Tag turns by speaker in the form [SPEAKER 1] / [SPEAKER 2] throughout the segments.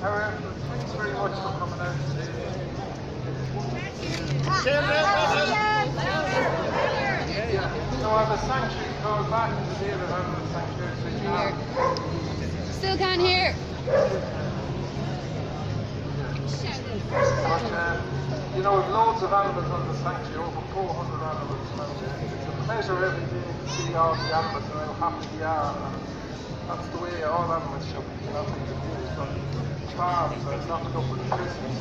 [SPEAKER 1] Thanks very much for coming out today. So I have a sanctuary called back in the day that I have a sanctuary.
[SPEAKER 2] Still can't hear.
[SPEAKER 1] But, you know, loads of animals on the sanctuary, over 400 animals. It's a pleasure every day to see all the animals and how happy they are. And that's the way all animals should be. Nothing to do with on farms or nothing up with Christmas.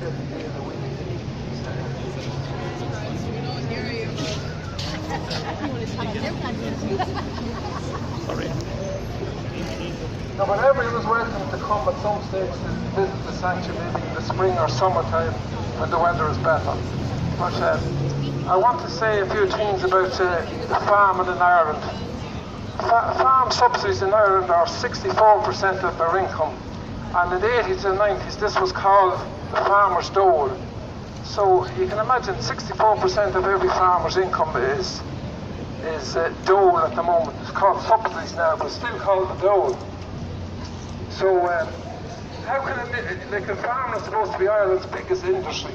[SPEAKER 1] Every day of the week.
[SPEAKER 3] Sorry.
[SPEAKER 1] No, but everyone's welcome to come at some stage to visit the sanctuary, maybe in the spring or summertime when the weather is better. But I want to say a few things about farming in Ireland. Farm subsidies in Ireland are 64% of their income, and in the 80s and 90s this was called the farmer's dole. So you can imagine 64% of every farmer's income is dole at the moment. It's called subsidies now, but still called the dole. So how can it, like a farming is supposed to be Ireland's biggest industry,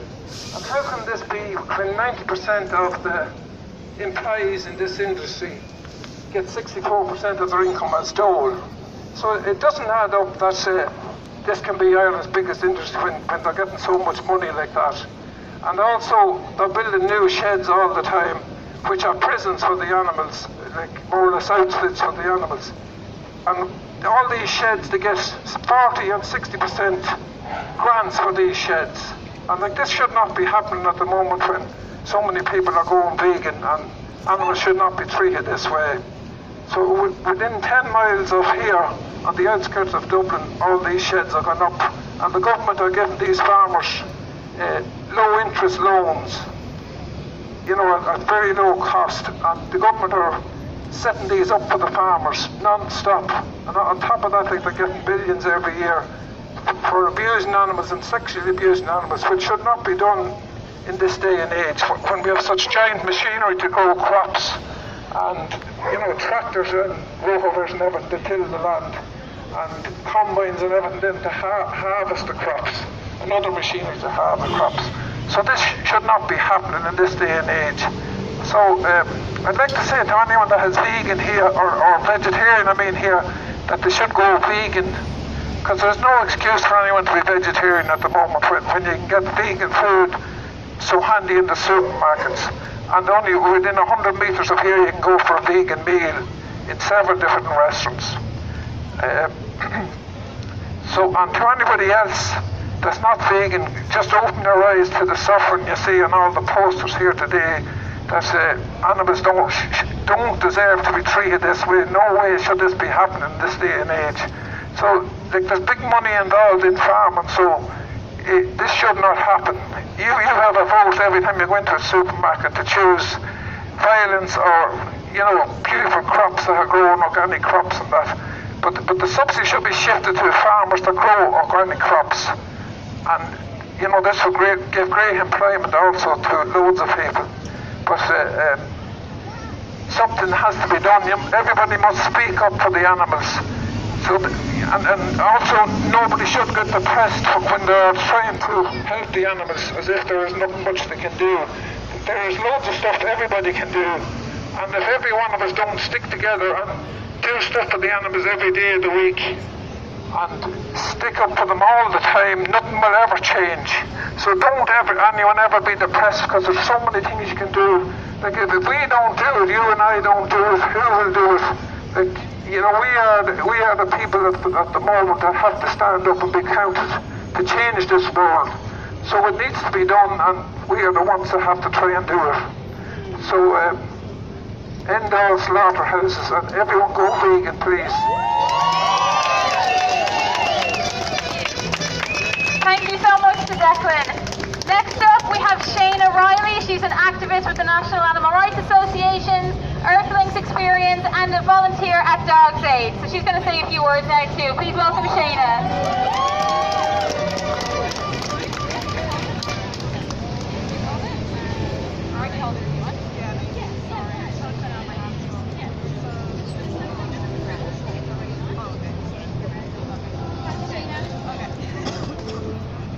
[SPEAKER 1] and how can this be when 90% of the employees in this industry get 64% of their income as dole? So it doesn't add up that this can be Ireland's biggest industry when they're getting so much money like that. And also they're building new sheds all the time, which are prisons for the animals, like more or less outfits for the animals. And all these sheds, they get 40 and 60% grants for these sheds. And like this should not be happening at the moment when so many people are going vegan, and animals should not be treated this way. So within 10 miles of here, on the outskirts of Dublin, all these sheds are gone up, and the government are giving these farmers low interest loans, you know, at very low cost, and the government are setting these up for the farmers non-stop. And on top of that, like, they're getting billions every year for abusing animals and sexually abusing animals, which should not be done in this day and age when we have such giant machinery to grow crops, and, you know, tractors and rovers and everything to till the land, and combines and everything then to harvest the crops, and other machinery to harvest crops. So this should not be happening in this day and age. So I'd like to say to anyone that is vegan here, or vegetarian I mean here, that they should go vegan, because there's no excuse for anyone to be vegetarian at the moment when you can get vegan food so handy in the supermarkets. And only within 100 metres of here you can go for a vegan meal in several different restaurants. So, and to anybody else that's not vegan, just open your eyes to the suffering you see on all the posters here today, that animals don't deserve to be treated this way. No way should this be happening in this day and age. So like, there's big money involved in farming, so this should not happen. You have a vote every time you go into a supermarket to choose violence or, you know, beautiful crops that are grown, organic crops and that. But the subsidy should be shifted to farmers that grow organic crops. And, you know, this will give great employment also to loads of people. But something has to be done. Everybody must speak up for the animals. So, and also nobody should get depressed when they're trying to help the animals as if there is nothing much they can do. There is loads of stuff everybody can do. And if every one of us don't stick together and do stuff for the animals every day of the week, and stick up for them all the time, nothing will ever change. So don't anyone ever be depressed, because there's so many things you can do. Like if we don't do it, you and I don't do it, who will do it? Like, you know, we are the people at the moment that have to stand up and be counted to change this world. So it needs to be done, and we are the ones that have to try and do it. So end all slaughterhouses, and everyone go vegan, please.
[SPEAKER 4] Thank you so much to Declan. Next up we have Shana Reilly. She's an activist with the National Animal Rights Association, Earthlings Experience, and a volunteer at Dogs Aid. So she's going to say a few words now too. Please welcome Shana.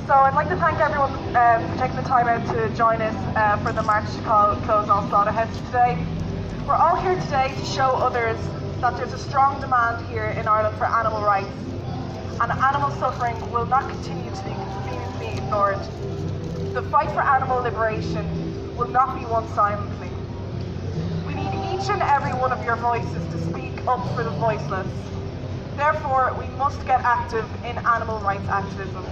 [SPEAKER 2] So I'd like to thank everyone for taking the time out to join us for the march called Close All Slaughterhouses today. We're all here today to show others that there's a strong demand here in Ireland for animal rights, and animal suffering will not continue to be conveniently ignored. The fight for animal liberation will not be won silently. We need each and every one of your voices to speak up for the voiceless. Therefore, we must get active in animal rights activism.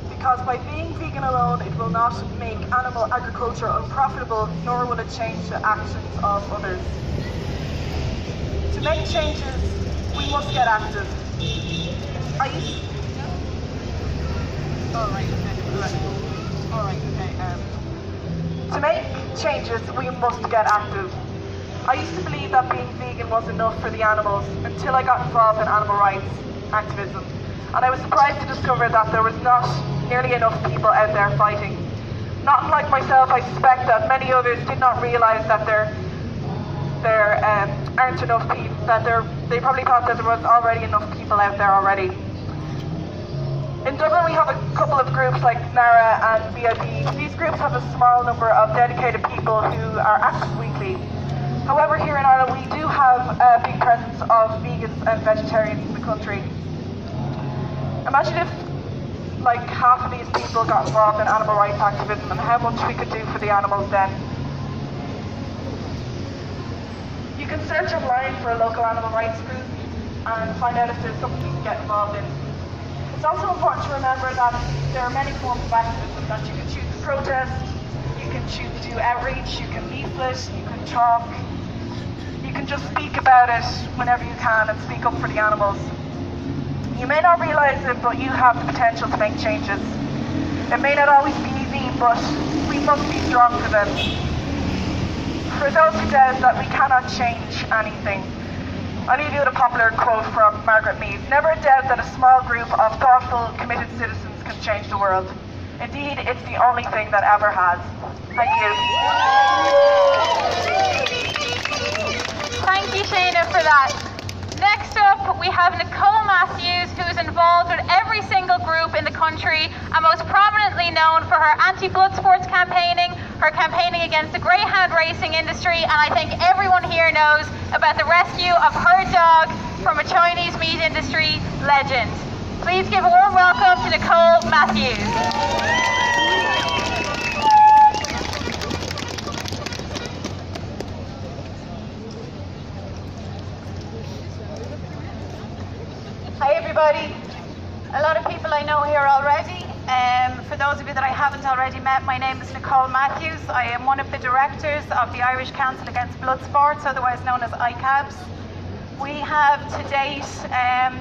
[SPEAKER 2] Because by being vegan alone, it will not make animal agriculture unprofitable, nor will it change the actions of others. To make changes, we must get active. To make changes, we must get active. I used to believe that being vegan was enough for the animals until I got involved in animal rights activism. And I was surprised to discover that there was not nearly enough people out there fighting. Not unlike myself, I suspect that many others did not realise that there aren't enough people, they probably thought that there was already enough people out there already. In Dublin we have a couple of groups like N.A.R.A and V.E.G.O. These groups have a small number of dedicated people who are active weekly. However, here in Ireland we do have a big presence of vegans and vegetarians in the country. Imagine if like half of these people got involved in animal rights activism and how much we could do for the animals then. You can search online for a local animal rights group and find out if there's something you can get involved in. It's also important to remember that there are many forms of activism, that you can choose to protest, you can choose to do outreach, you can leaflet, you can talk, you can just speak about it whenever you can and speak up for the animals. You may not realise it, but you have the potential to make changes. It may not always be easy, but we must be strong for them. For those who doubt that we cannot change anything, I'll leave you with a popular quote from Margaret Mead. Never doubt that a small group of thoughtful, committed citizens can change the world. Indeed, it's the only thing that ever has. Thank you.
[SPEAKER 4] Thank you, Shana, for that. Next up, we have Nicole Matthews, who is involved with every single group in the country and most prominently known for her anti-blood sports campaigning, her campaigning against the greyhound racing industry, and I think everyone here knows about the rescue of her dog from a Chinese meat industry legend. Please give a warm welcome to Nicole Matthews.
[SPEAKER 5] Hi everybody. A lot of people I know here already. For those of you that I haven't already met, my name is Nicole Matthews. I am one of the directors of the Irish Council Against Blood Sports, otherwise known as ICABS. We have to date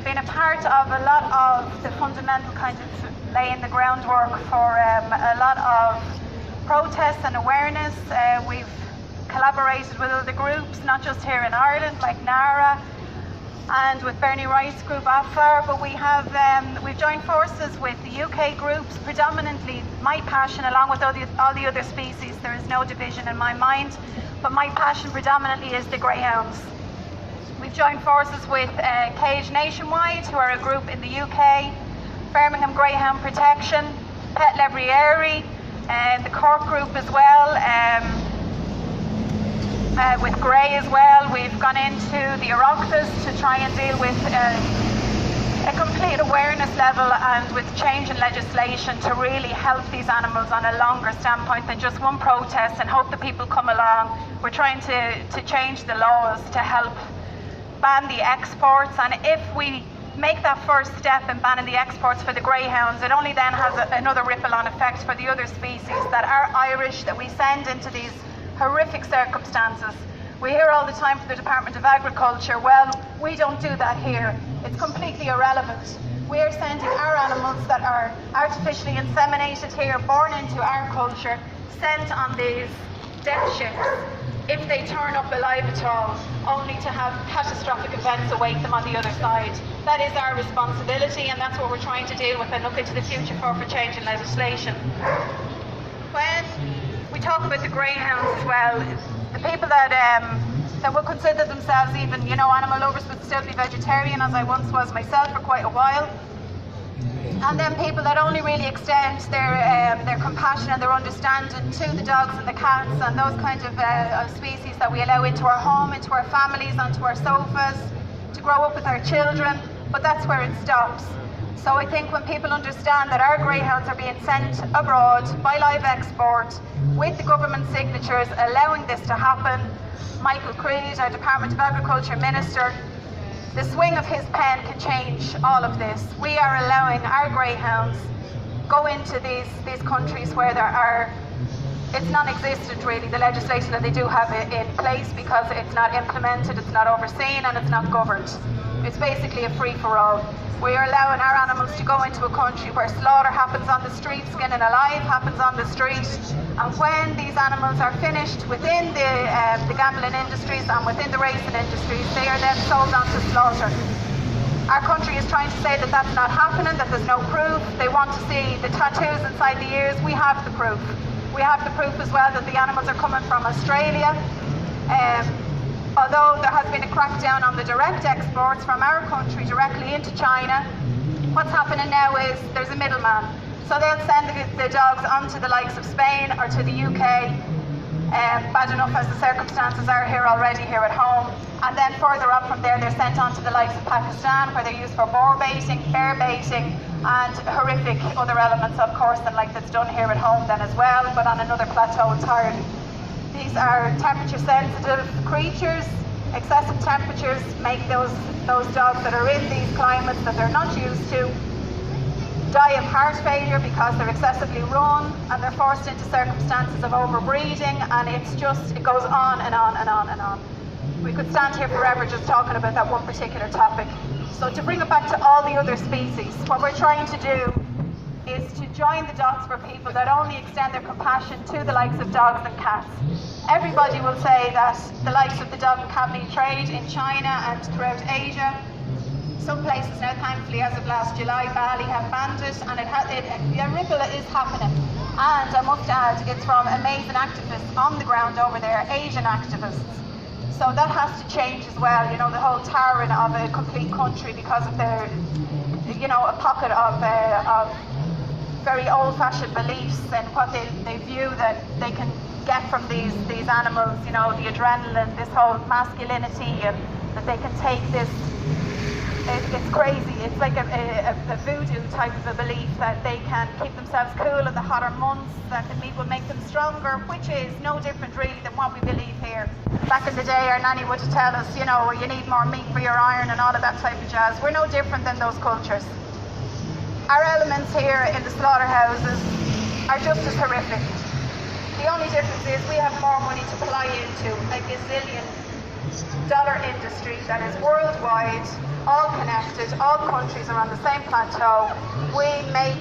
[SPEAKER 5] been a part of a lot of the fundamental kind of laying the groundwork for a lot of protests and awareness. We've collaborated with other groups, not just here in Ireland, like N.A.R.A. and with Bernie Wright's group AFAR, but we've joined forces with the UK groups, predominantly my passion, along with all the other species. There is no division in my mind, but my passion predominantly is the greyhounds. We've joined forces with Cage Nationwide, who are a group in the UK, Birmingham Greyhound Protection, Pet Lebrieri, and the Cork group as well. With Grey as well, we've gone into the Oireachtas to try and deal with a complete awareness level and with change in legislation to really help these animals on a longer standpoint than just one protest and hope that people come along. We're trying to change the laws to help ban the exports, and if we make that first step in banning the exports for the greyhounds, it only then has another ripple-on effect for the other species that are Irish, that we send into these horrific circumstances. We hear all the time from the Department of Agriculture, well, we don't do that here. It's completely irrelevant. We are sending our animals that are artificially inseminated here, born into our culture, sent on these death ships, if they turn up alive at all, only to have catastrophic events await them on the other side. That is our responsibility, and that's what we're trying to deal with and look into the future for change in legislation. When we talk about the greyhounds as well, the people that would consider themselves even, animal lovers, but still be vegetarian, as I once was myself for quite a while,
[SPEAKER 4] And then people that only really extend their compassion and their understanding to the dogs and the cats and those kind of species that we allow into our home, into our families, onto our sofas, to grow up with our children, but that's where it stops. So I think when people understand that our greyhounds are being sent abroad by live export with the government signatures allowing this to happen, Michael Creed, our Department of Agriculture Minister, the swing of his pen can change all of this. We are allowing our greyhounds go into these countries where there are, it's non-existent really, the legislation that they do have it in place, because it's not implemented, it's not overseen, and it's not governed. It's basically a free-for-all. We are allowing our animals to go into a country where slaughter happens on the street, skinning alive happens on the street, and when these animals are finished within the gambling industries and within the racing industries, they are then sold on to slaughter. Our country is trying to say that that's not happening, that there's no proof. They want to see the tattoos inside the ears. We have the proof. We have the proof as well that the animals are coming from Australia. Although there has been a crackdown on the direct exports from our country directly into China, what's happening now is there's a middleman. So they'll send the dogs onto the likes of Spain or to the UK, bad enough as the circumstances are here already here at home. And then further up from there, they're sent on to the likes of Pakistan, where they're used for boar baiting, bear baiting, and horrific other elements, of course, than like that's done here at home then as well, but on another plateau entirely. These are temperature-sensitive creatures. Excessive temperatures make those dogs that are in these climates that they're not used to die of heart failure because they're excessively run and they're forced into circumstances of overbreeding, and it goes on and on and on and on. We could stand here forever just talking about that one particular topic. So to bring it back to all the other species, what we're trying to do is to join the dots for people that only extend their compassion to the likes of dogs and cats. Everybody will say that the likes of the dog and cat meat trade in China and throughout Asia, some places now, thankfully, as of last July, Bali have banned it, and a ripple is happening. And I must add, it's from amazing activists on the ground over there, Asian activists. So that has to change as well, you know, the whole towering of a complete country because of their, you know, a pocket of very old-fashioned beliefs and what they view that they can get from these animals, you know, the adrenaline, this whole masculinity, and that they can take this. It's crazy. It's like a voodoo type of a belief that they can keep themselves cool in the hotter months, that the meat will make them stronger, which is no different really than what we believe here. Back in the day, our nanny would tell us, you know, you need more meat for your iron and all of that type of jazz. We're no different than those cultures. Our elements here in the slaughterhouses are just as horrific. The only difference is we have more money to fly into a gazillion-dollar industry that is worldwide, all connected, all countries are on the same plateau. We make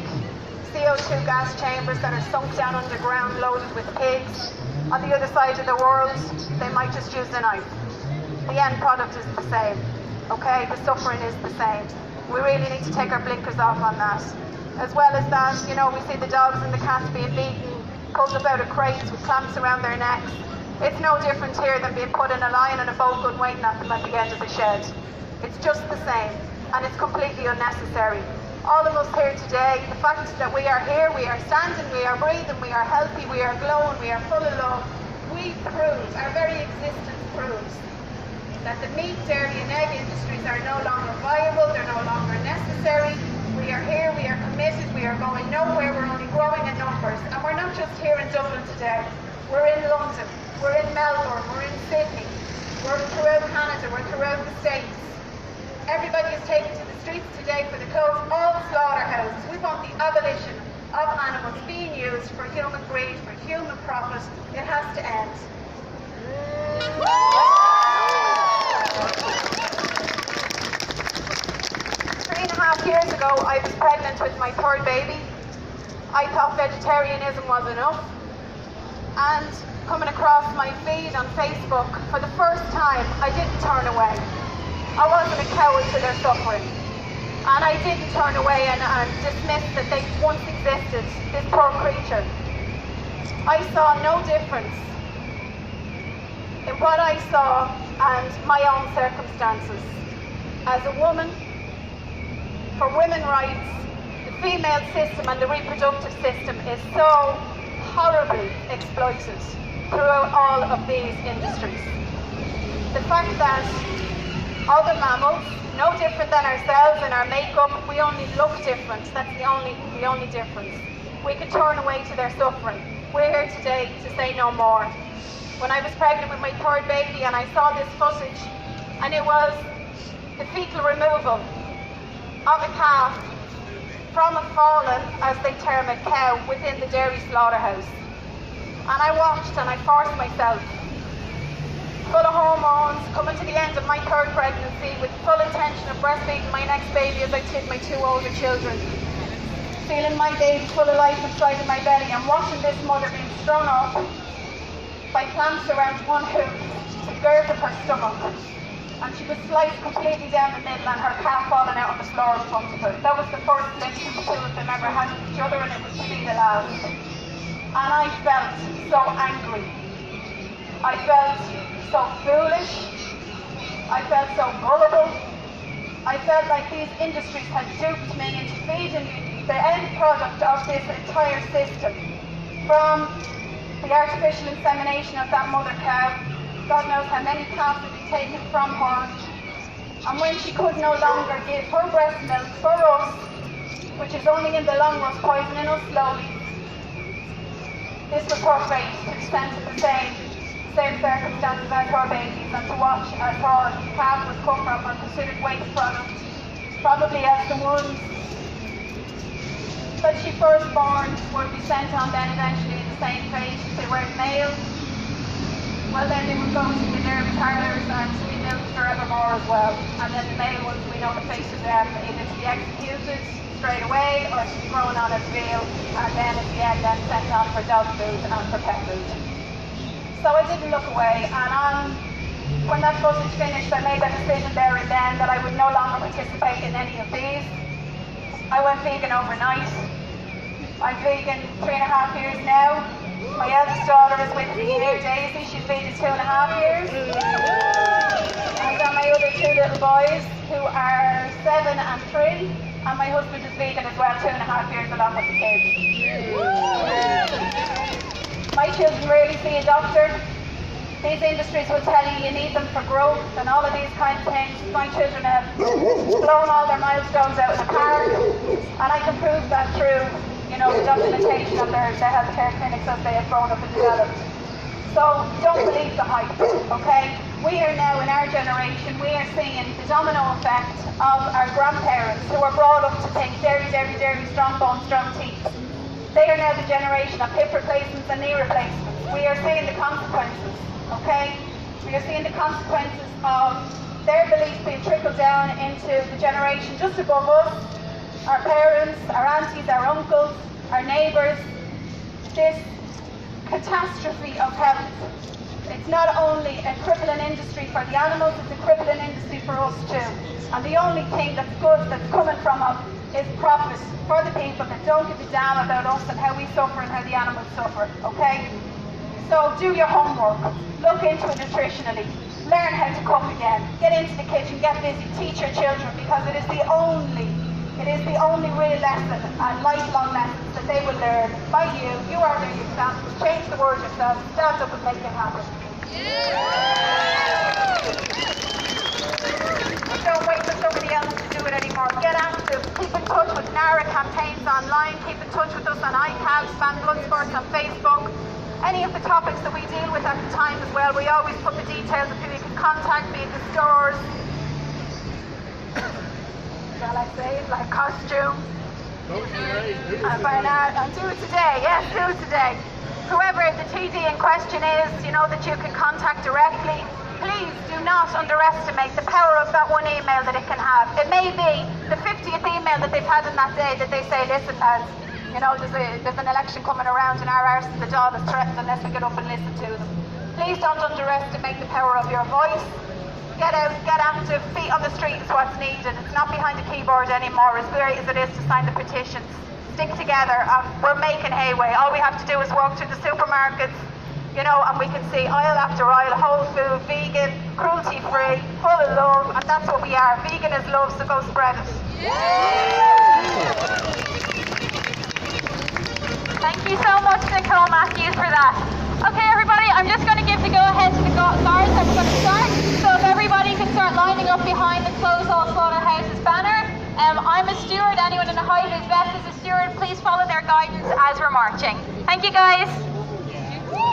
[SPEAKER 4] CO2 gas chambers that are sunk down underground, loaded with pigs. On the other side of the world, they might just use a knife. The end product is the same, okay? The suffering is the same. We really need to take our blinkers off on that. As well as that, you know, we see the dogs and the cats being beaten, pulled up out of crates with clamps around their necks. It's no different here than being put in a line and a boat gun waiting at them at the end of the shed. It's just the same, and it's completely unnecessary. All of us here today, the fact that we are here, we are standing, we are breathing, we are healthy, we are glowing, we are full of love, we prove, our very existence proves, that the meat, dairy and egg industries are no longer viable, they're no longer necessary. We are here, we are committed, we are going nowhere, we're only growing in numbers. And we're not just here in Dublin today, we're in London, we're in Melbourne, we're in Sydney, we're throughout Canada, we're throughout the States. Everybody is taken to the streets today for the close of all slaughterhouses. We want the abolition of animals being used for human greed, for human profit. It has to end. 3.5 years ago, I was pregnant with my third baby. I thought vegetarianism was enough. And coming across my feed on Facebook, for the first time, I didn't turn away. I wasn't a coward to their suffering. And I didn't turn away and dismiss that they once existed, this poor creature. I saw no difference in what I saw and my own circumstances. As a woman, for women's rights,
[SPEAKER 5] female system and the reproductive system is so horribly exploited throughout all of these industries. The fact that other mammals, no different than ourselves in our makeup, we only look different. That's the only difference. We can turn away to their suffering. We're here today to say no more. When I was pregnant with my third baby and I saw this footage, and it was the fetal removal of a calf from a fallen, as they term it, cow within the dairy slaughterhouse. And I watched and I forced myself, full of hormones, coming to the end of my third pregnancy with full intention of breastfeeding my next baby as I did my two older children. Feeling my baby full of life inside of my belly and watching this mother being strung up by clamps around one hoop to the girth of her stomach. And she was sliced completely down the middle and her calf falling out on the floor in front of her. That was the first glimpse the two of them ever had of each other, and it was to be the last. And I felt so angry. I felt so foolish. I felt so gullible. I felt like these industries had duped me into feeding the end product of this entire system. From the artificial insemination of that mother cow, God knows how many calves had been taken from her. And when she could no longer give her breast milk for us, which is only in the long run poisoning us slowly, this was her fate, to descend to the same circumstances as her babies, and to watch as her calf was cut from and considered waste product, probably as the ones that she first born would be sent on then eventually the same fate. If they were male, well then they would go to the dairy parlours and to be milked forevermore as well. And then the male ones, we know the fate of them, either to be executed straight away or to be grown on as veal, and then at the end then sent on for dog food and for pet food. So I didn't look away, and when that footage finished, I made that decision there and then that I would no longer participate in any of these. I went vegan overnight. I'm vegan 3.5 years now. My eldest daughter is with me here, Daisy. She's vegan 2.5 years. I've got my other two little boys who are 7 and 3, and my husband is vegan as well, 2.5 years along with the kids. My children rarely see a doctor. These industries will tell you need them for growth and all of these kinds of things. My children have blown all their milestones out in the park, and I can prove that through, the documentation of their healthcare clinics as they have grown up and developed. So don't believe the hype, okay? We are now, in our generation, we are seeing the domino effect of our grandparents who were brought up to think dairy, strong bones, strong teeth. They are now the generation of hip replacements and knee replacements. We are seeing the consequences, okay? We are seeing the consequences of their beliefs being trickled down into the generation just above us, our parents, our aunties, our uncles, our neighbours. This catastrophe of health. It's not only a crippling industry for the animals, it's a crippling industry for us too. And the only thing that's good that's coming from it is profit for the people that don't give a damn about us and how we suffer and how the animals suffer, okay? So do your homework, look into it nutritionally, learn how to cook again, get into the kitchen, get busy, teach your children, because it is the only real lesson and lifelong lessons that they will learn by you. You are their examples. Change the world yourself, stand up and make it happen. Don't wait for somebody else to do it anymore. Get active. Keep in touch with N.A.R.A campaigns online. Keep in touch with us on iCal, Fan Blood Sports on Facebook. Any of the topics that we deal with at the time as well, we always put the details of who you can contact, be in the stores. Shall I say it? Like costumes. And do it today. Yes, do it today. Whoever the TD in question is, you know that you can contact directly. Please do not underestimate the power of that one email that it can have. It may be the 50th email that they've had in that day that they say, listen lads, there's an election coming around and our arse and the job is threatened unless we get up and listen to them. Please don't underestimate the power of your voice. Get out, get active, feet on the street is what's needed. It's not behind a keyboard anymore, as great as it is to sign the petitions. Stick together, we're making headway. All we have to do is walk through the supermarkets, and we can see aisle after aisle, whole food, vegan, cruelty-free, full of love, and that's what we are. Vegan is love, so go spread it.
[SPEAKER 4] much, Nicole Matthews, for that. Okay, everybody, I'm just going to give the go-ahead to the guards that we're going to start. So if everybody can start lining up behind the Close All Slaughterhouses banner. I'm a steward. Anyone in the height who's best as a steward, please follow their guidance as we're marching. Thank you, guys.